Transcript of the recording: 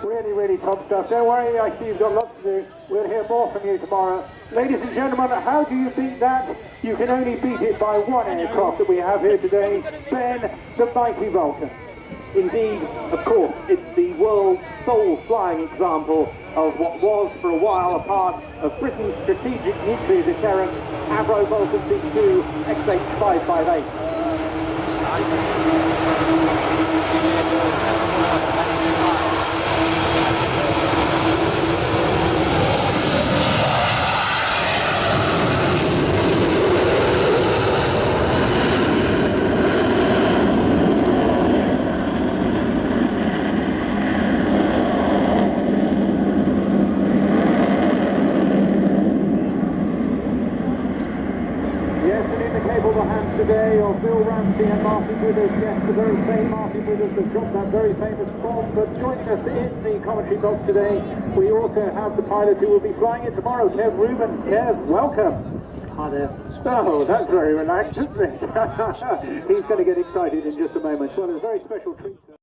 Really top stuff. Don't worry, I see you've got lots to do. We'll hear more from you tomorrow. Ladies and gentlemen, how do you beat that? You can only beat it by one aircraft that we have here today, Ben, the mighty Vulcan. Indeed, of course, it's the world's sole flying example of what was for a while a part of Britain's strategic nuclear deterrent, Avro Vulcan XH558. Today of Bill Ramsey and Martin Withers, yes, the very same Martin Withers that dropped that very famous bomb. But joining us in the commentary box today, we also have the pilot who will be flying it tomorrow, Kev Rubens. Kev, welcome. Hi there. Oh, that's very relaxed, isn't it? He's going to get excited in just a moment. Well, it's a very special treat.